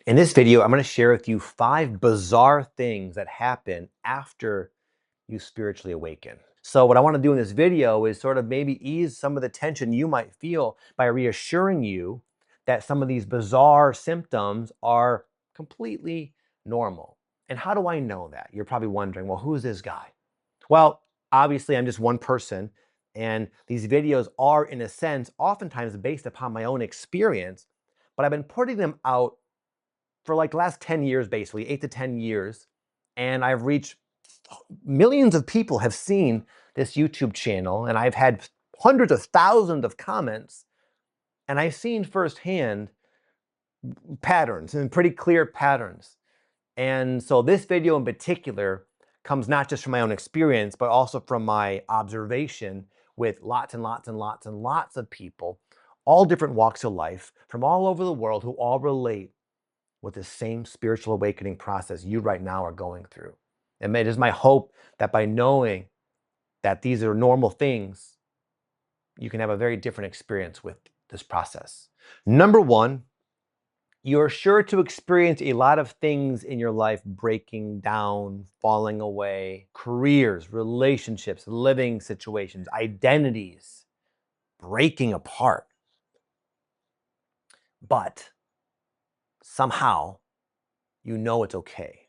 In this video, I'm going to share with you 5 bizarre things that happen after you spiritually awaken. So what I want to do in this video is sort of maybe ease some of the tension you might feel by reassuring you that some of these bizarre symptoms are completely normal. And how do I know that? You're probably wondering, well, who's this guy? Well, obviously I'm just one person, and these videos are, in a sense, oftentimes based upon my own experience, but I've been putting them out for like the last 10 years, basically 8 to 10 years. And I've reached millions of people have seen this YouTube channel, and I've had hundreds of thousands of comments, and I've seen firsthand patterns and pretty clear patterns. And so this video in particular comes not just from my own experience, but also from my observation with lots and lots and lots and lots of people, all different walks of life from all over the world, who all relate with the same spiritual awakening process you right now are going through. And it is my hope that by knowing that these are normal things, you can have a very different experience with this process. Number one, you're sure to experience a lot of things in your life breaking down, falling away, careers, relationships, living situations, identities, breaking apart. But somehow, you know it's okay.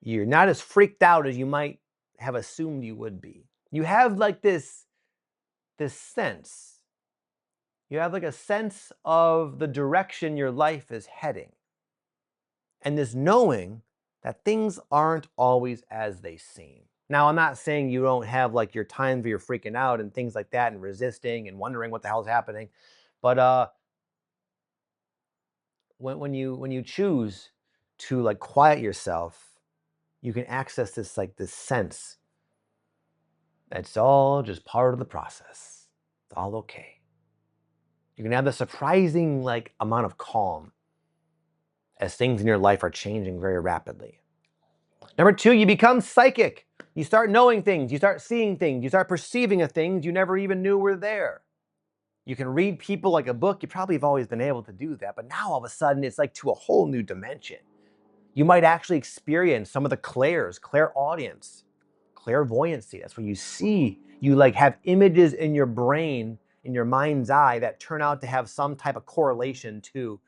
You're not as freaked out as you might have assumed you would be. You have like this sense. You have like a sense of the direction your life is heading. And this knowing that things aren't always as they seem. Now, I'm not saying you don't have like your times where you're freaking out and things like that and resisting and wondering what the hell's happening. But when you choose to like quiet yourself, you can access this sense that's all just part of the process. It's all okay. You can have the surprising amount of calm as things in your life are changing very rapidly. Number two, you become psychic. You start knowing things, you start seeing things, you start perceiving things you never even knew were there. You can read people like a book. You probably have always been able to do that, but now all of a sudden it's like to a whole new dimension. You might actually experience some of the clairaudience, clairvoyancy. That's where you see, you have images in your brain, in your mind's eye, that turn out to have some type of correlation to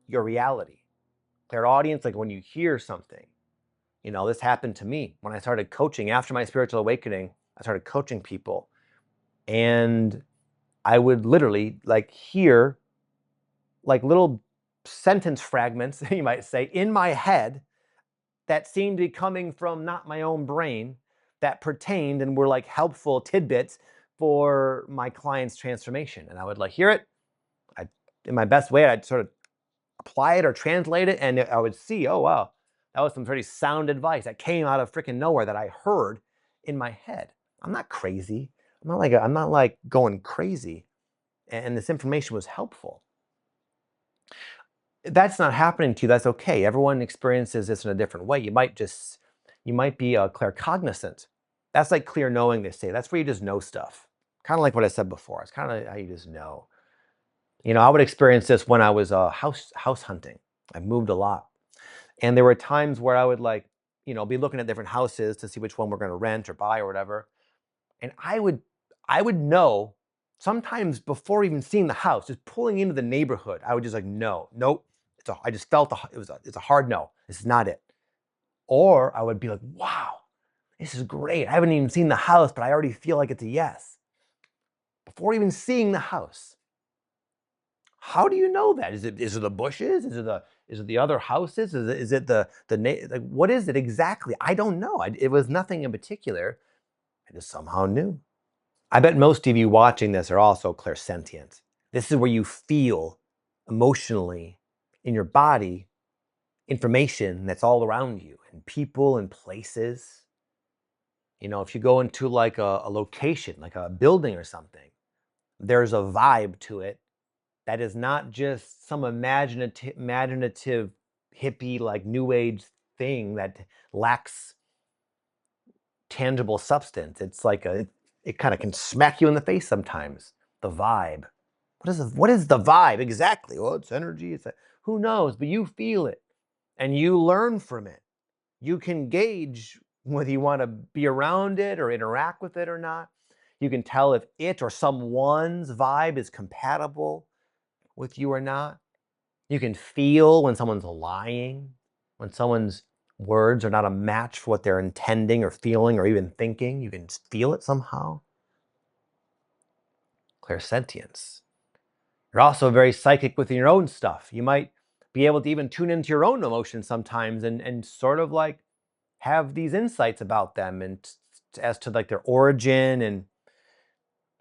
your reality. Clairaudience, like when you hear something. This happened to me when I started coaching. After my spiritual awakening, I started coaching people, and I would literally hear little sentence fragments, you might say, in my head that seemed to be coming from not my own brain, that pertained and were helpful tidbits for my client's transformation. And I would hear it. In my best way, I'd sort of apply it or translate it, and I would see, oh wow, that was some pretty sound advice that came out of freaking nowhere that I heard in my head. I'm not crazy. I'm not going crazy. And this information was helpful. That's not happening to you, that's okay. Everyone experiences this in a different way. You might be claircognizant. That's like clear knowing, they say. That's where you just know stuff. Kind of like what I said before. It's kind of how you just know. I would experience this when I was house hunting. I moved a lot. And there were times where I would be looking at different houses to see which one we're going to rent or buy or whatever. And I would know sometimes before even seeing the house, just pulling into the neighborhood, I would just nope. I just felt it's a hard no. This is not it. Or I would be like, wow, this is great. I haven't even seen the house, but I already feel like it's a yes. Before even seeing the house. How do you know that? Is it the bushes? Is it the other houses? Is it the what is it exactly? I don't know. It was nothing in particular. I just somehow knew. I bet most of you watching this are also clairsentient. This is where you feel emotionally in your body information that's all around you, and people and places. If you go into a location, like a building or something, there's a vibe to it that is not just some imaginative hippie new age thing that lacks tangible substance. It's it kind of can smack you in the face sometimes. The vibe. What is the vibe exactly? Well, it's energy. Who knows? But you feel it and you learn from it. You can gauge whether you want to be around it or interact with it or not. You can tell if it or someone's vibe is compatible with you or not. You can feel when someone's lying, when someone's words are not a match for what they're intending or feeling or even thinking. You can feel it somehow. Clairsentience. You're also very psychic with your own stuff. You might be able to even tune into your own emotions sometimes and sort of like have these insights about them and as to like their origin and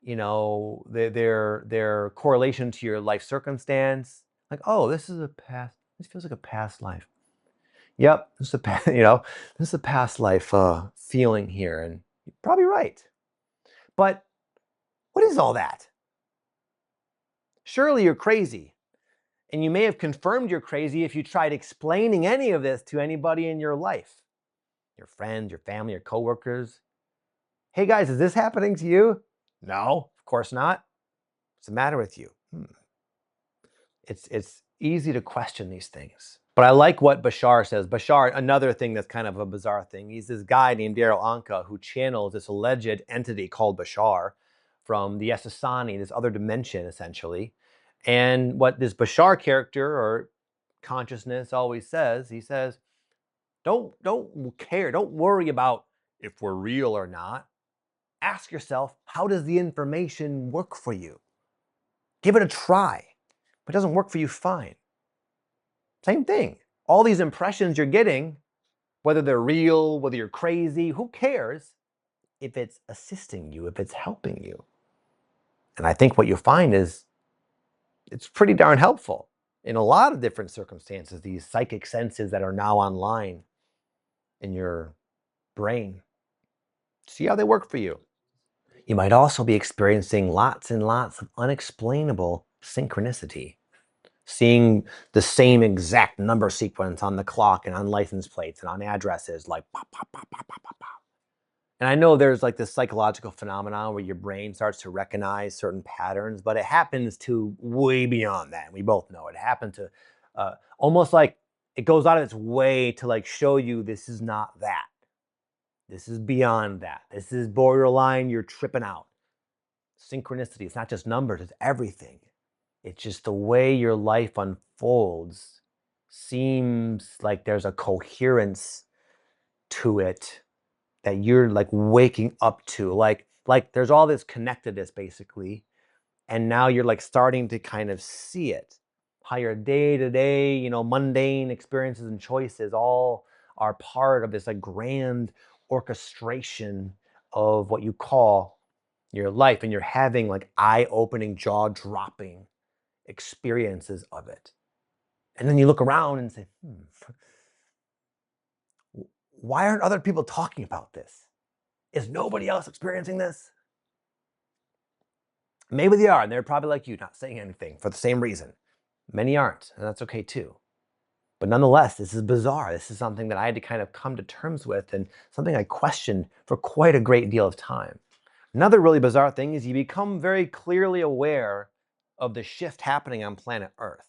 their correlation to your life circumstance. Like, oh, this feels like a past life. Yep, this is this is a past life feeling here, and you're probably right. But what is all that? Surely you're crazy. And you may have confirmed you're crazy if you tried explaining any of this to anybody in your life. Your friends, your family, your coworkers. Hey guys, is this happening to you? No, of course not. What's the matter with you? It's easy to question these things. But I like what Bashar says. Bashar, another thing that's kind of a bizarre thing. He's this guy named Daryl Anka who channels this alleged entity called Bashar from the Esasani, this other dimension, essentially. And what this Bashar character or consciousness always says, he says, don't care, don't worry about if we're real or not. Ask yourself, how does the information work for you? Give it a try. If it doesn't work for you, fine. Same thing. All these impressions you're getting, whether they're real, whether you're crazy, who cares if it's assisting you, if it's helping you? And I think what you'll find is it's pretty darn helpful in a lot of different circumstances, these psychic senses that are now online in your brain. See how they work for you. You might also be experiencing lots and lots of unexplainable synchronicity. Seeing the same exact number sequence on the clock and on license plates and on addresses, like pop, pop, pop, pop, pop, pop, pop. And I know there's like this psychological phenomenon where your brain starts to recognize certain patterns, but it happens to way beyond that. We both know it happened to almost like it goes out of its way to like show you this is not that. This is beyond that. This is borderline, you're tripping out. Synchronicity, it's not just numbers, it's everything. It's just the way your life unfolds seems like there's a coherence to it that you're like waking up to. Like there's all this connectedness basically. And now you're like starting to kind of see it. How your day-to-day, mundane experiences and choices all are part of this like grand orchestration of what you call your life. And you're having like eye-opening, jaw-dropping experiences of it. And then you look around and say, why aren't other people talking about this? Is nobody else experiencing this? Maybe they are, and they're probably like you, not saying anything for the same reason. Many aren't, and that's okay too. But nonetheless, this is bizarre. This is something that I had to kind of come to terms with and something I questioned for quite a great deal of time. Another really bizarre thing is you become very clearly aware of the shift happening on planet Earth.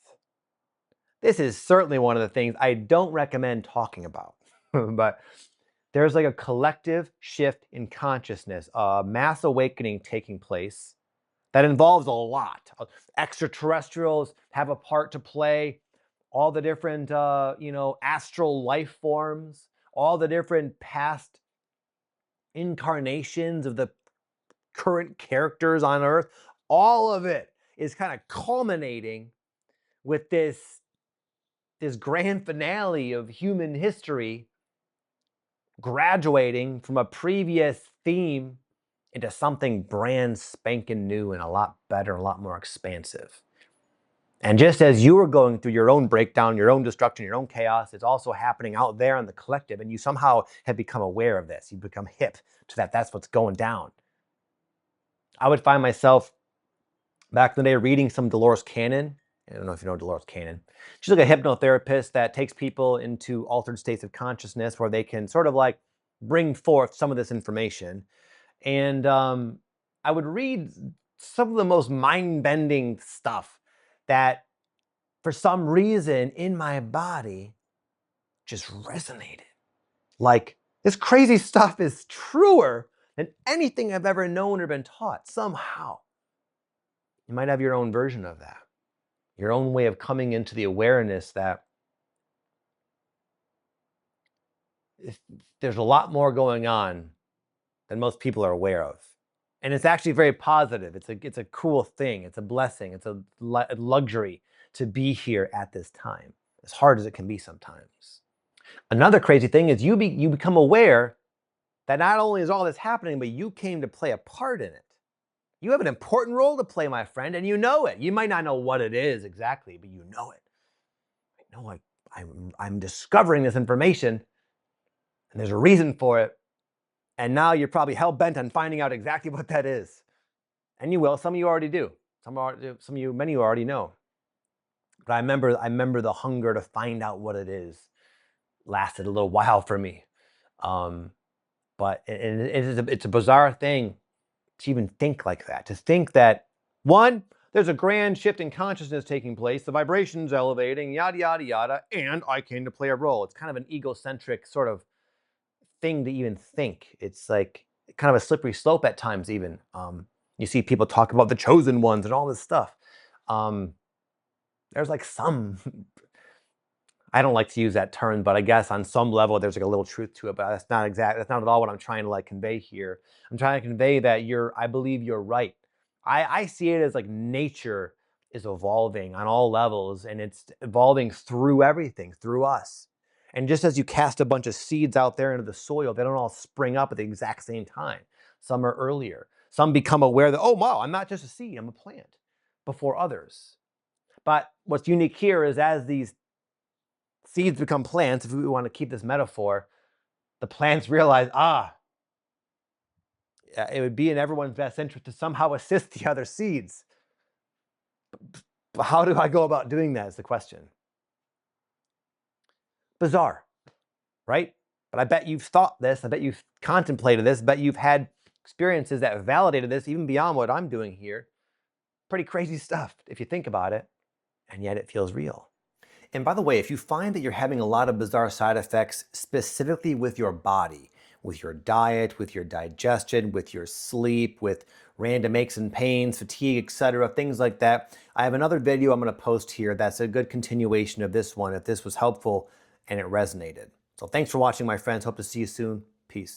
This is certainly one of the things I don't recommend talking about, but there's like a collective shift in consciousness, a mass awakening taking place that involves a lot. Extraterrestrials have a part to play, all the different, astral life forms, all the different past incarnations of the current characters on Earth, all of it is kind of culminating with this grand finale of human history graduating from a previous theme into something brand spanking new and a lot better, a lot more expansive. And just as you are going through your own breakdown, your own destruction, your own chaos, it's also happening out there in the collective, and you somehow have become aware of this. You become hip to that. That's what's going down. I would find myself back in the day reading some Dolores Cannon. I don't know if you know Dolores Cannon. She's like a hypnotherapist that takes people into altered states of consciousness where they can sort of like bring forth some of this information. And I would read some of the most mind-bending stuff that for some reason in my body just resonated. Like, this crazy stuff is truer than anything I've ever known or been taught somehow. You might have your own version of that, your own way of coming into the awareness that there's a lot more going on than most people are aware of. And it's actually very positive. It's a cool thing. It's a blessing. It's a luxury to be here at this time, as hard as it can be sometimes. Another crazy thing is you become aware that not only is all this happening, but you came to play a part in it. You have an important role to play, my friend, and you know it. You might not know what it is exactly, but you know it. I know I'm discovering this information, and there's a reason for it. And now you're probably hell-bent on finding out exactly what that is. And you will. Some of you already do. Many of you already know. But I remember the hunger to find out what it is lasted a little while for me. But it's a bizarre thing to even think like that. To think that, one, there's a grand shift in consciousness taking place, the vibration's elevating, yada, yada, yada, and I came to play a role. It's kind of an egocentric sort of thing to even think. It's like kind of a slippery slope at times even. You see people talk about the chosen ones and all this stuff. There's like some, I don't like to use that term, but I guess on some level there's like a little truth to it, but that's not at all what I'm trying to like convey here. I'm trying to convey that I believe you're right. I see it as like nature is evolving on all levels, and it's evolving through everything, through us. And just as you cast a bunch of seeds out there into the soil, they don't all spring up at the exact same time. Some are earlier. Some become aware that, oh, wow, I'm not just a seed, I'm a plant, before others. But what's unique here is as these seeds become plants, if we want to keep this metaphor, the plants realize, it would be in everyone's best interest to somehow assist the other seeds. But how do I go about doing that is the question. Bizarre, right? But I bet you've thought this, I bet you've contemplated this, I bet you've had experiences that validated this even beyond what I'm doing here. Pretty crazy stuff if you think about it, and yet it feels real. And by the way, if you find that you're having a lot of bizarre side effects specifically with your body, with your diet, with your digestion, with your sleep, with random aches and pains, fatigue, etc., things like that, I have another video I'm going to post here that's a good continuation of this one if this was helpful and it resonated. So thanks for watching, my friends. Hope to see you soon. Peace.